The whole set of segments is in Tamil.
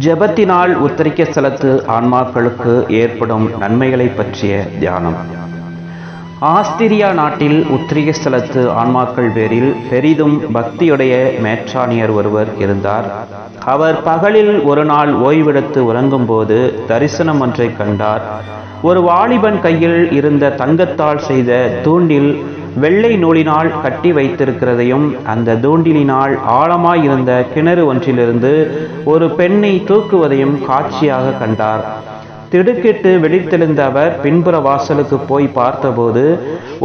ஜெபத்தினால் உத்தரிக்க ஸ்தலத்து ஆன்மாக்களுக்கு ஏற்படும் நன்மைகளை பற்றிய தியானம். ஆஸ்திரியா நாட்டில் உத்திரிக ஸ்தலத்து ஆன்மாக்கள் பேரில் பெரிதும் பக்தியுடைய மேற்றாணியர் ஒருவர் இருந்தார். அவர் பகலில் ஒரு நாள் ஓய்வெடுத்து உறங்கும்போது தரிசனம் ஒன்றை கண்டார். ஒரு வாலிபன் கையில் இருந்த தங்கத்தால் செய்த தூண்டில் வெள்ளை நூலினால் கட்டி வைத்திருக்கிறதையும் அந்த தூண்டிலினால் ஆழமாயிருந்த கிணறு ஒன்றிலிருந்து ஒரு பெண்ணை தூக்குவதையும் காட்சியாக கண்டார். திடுக்கிட்டு வெடித்தெழுந்த அவர் பின்புற வாசலுக்கு போய் பார்த்தபோது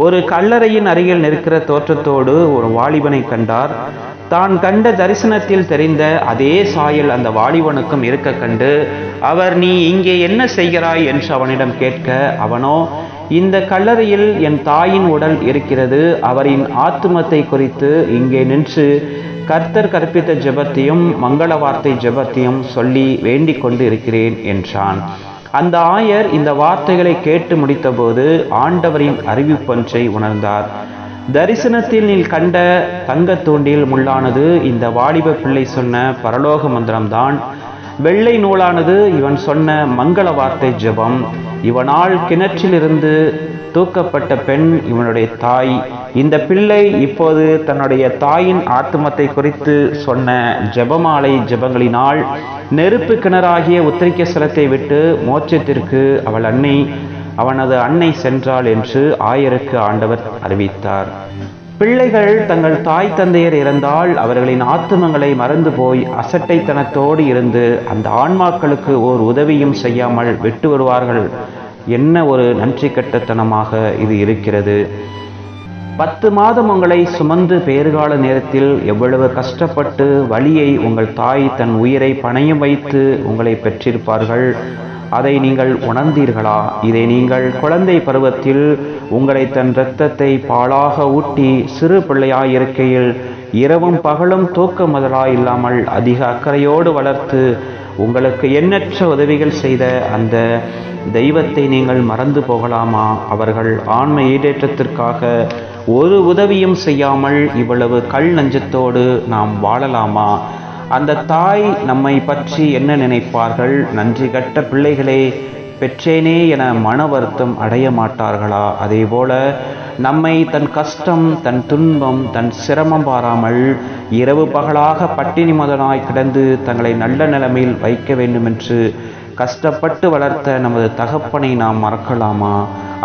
ஒரு கல்லறையின் அருகில் நிற்கிற தோற்றத்தோடு ஒரு வாலிபனை கண்டார். தான் கண்ட தரிசனத்தில் தெரிந்த அதே சாயல் அந்த வாலிபனுக்கும் இருக்க கண்டு அவர், "நீ இங்கே என்ன செய்கிறாய்?" என்று அவனிடம் கேட்க, அவனோ, "இந்த கல்லறையில் என் தாயின் உடல் இருக்கிறது. அவரின் ஆத்துமத்தை குறித்து இங்கே நின்று கர்த்தர் கற்பித்த ஜெபத்தையும் மங்கள வார்த்தை ஜெபத்தையும் சொல்லி வேண்டிக் கொண்டு இருக்கிறேன்" என்றான். அந்த ஆயர் இந்த வார்த்தைகளை கேட்டு முடித்தபோது ஆண்டவரின் அறிவிப்பொன்றை உணர்ந்தார். தரிசனத்தில் நீ கண்ட தங்க தூண்டில் முள்ளானது இந்த வாலிப பிள்ளை சொன்ன பரலோக மந்திரம்தான். வெள்ளை நூலானது இவன் சொன்ன மங்கள வார்த்தை ஜெபம். இவனால் கிணற்றிலிருந்து தூக்கப்பட்ட பெண் இவனுடைய தாய். இந்த பிள்ளை இப்போது தன்னுடைய தாயின் ஆத்துமத்தை குறித்து சொன்ன ஜெபமாலை ஜெபங்களினால் நெருப்பு கிணறாகிய உத்திரிக்க ஸ்தலத்தை விட்டு மோட்சத்திற்கு அவனது அன்னை சென்றாள் என்று ஆயருக்கு ஆண்டவர் அறிவித்தார். பிள்ளைகள் தங்கள் தாய் தந்தையர் இறந்தால் அவர்களின் ஆத்துமங்களை மறந்து போய் அசட்டைத்தனத்தோடு இருந்து அந்த ஆன்மாக்களுக்கு ஓர் உதவியும் செய்யாமல் விட்டு வருவார்கள். என்ன ஒரு நன்றி கட்டத்தனமாக இது இருக்கிறது! 10 மாதம் உங்களை சுமந்து பேறுகால நேரத்தில் எவ்வளவு கஷ்டப்பட்டு வலியை உங்கள் தாய் தன் உயிரை பணயம் வைத்து உங்களை பெற்றிருப்பார்கள். அதை நீங்கள் உணர்ந்தீர்களா? இதை நீங்கள் குழந்தை பருவத்தில் உங்களை தன் இரத்தத்தை பாலாக ஊட்டி சிறு பிள்ளையாயிருக்கையில் இரவும் பகலும் தூக்க முதலாய் இல்லாமல் அதிக அக்கறையோடு வளர்த்து உங்களுக்கு எண்ணற்ற உதவிகள் செய்த அந்த தெய்வத்தை நீங்கள் மறந்து போகலாமா? அவர்கள் ஆன்ம ஈடேற்றத்திற்காக ஒரு உதவியும் செய்யாமல் இவ்வளவு கல் நஞ்சத்தோடு நாம் வாழலாமா? அந்த தாய் நம்மை பற்றி என்ன நினைப்பார்கள்? நன்றி கட்ட பிள்ளைகளே பெற்றேனே என மன வருத்தம் அடைய மாட்டார்களா? அதேபோல நம்மை தன் கஷ்டம், தன் துன்பம், தன் சிரமம் பாராமல் இரவு பகலாக பட்டினி மதனாய் கிடந்து தங்களை நல்ல நிலைமையில் வைக்க வேண்டுமென்று கஷ்டப்பட்டு வளர்த்த நமது தகப்பனை நாம் மறக்கலாமா?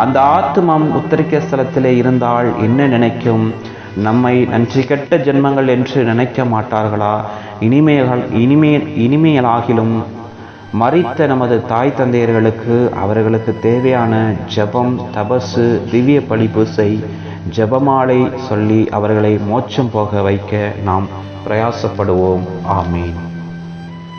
அந்த ஆத்துமம் உத்தரிக்க ஸ்தலத்திலே இருந்தால் என்ன நினைக்கும்? நம்மை நன்றி கெட்ட ஜென்மங்கள் என்று நினைக்க மாட்டார்களா? இனிமேலாகிலும் மரித்த நமது தாய் தந்தையர்களுக்கு அவர்களுக்கு தேவையான ஜெபம், தபசு, திவ்ய பலி பூசை, ஜெபமாலை சொல்லி அவர்களை மோட்சம் போக வைக்க நாம் பிரயாசப்படுவோம். ஆமீன்.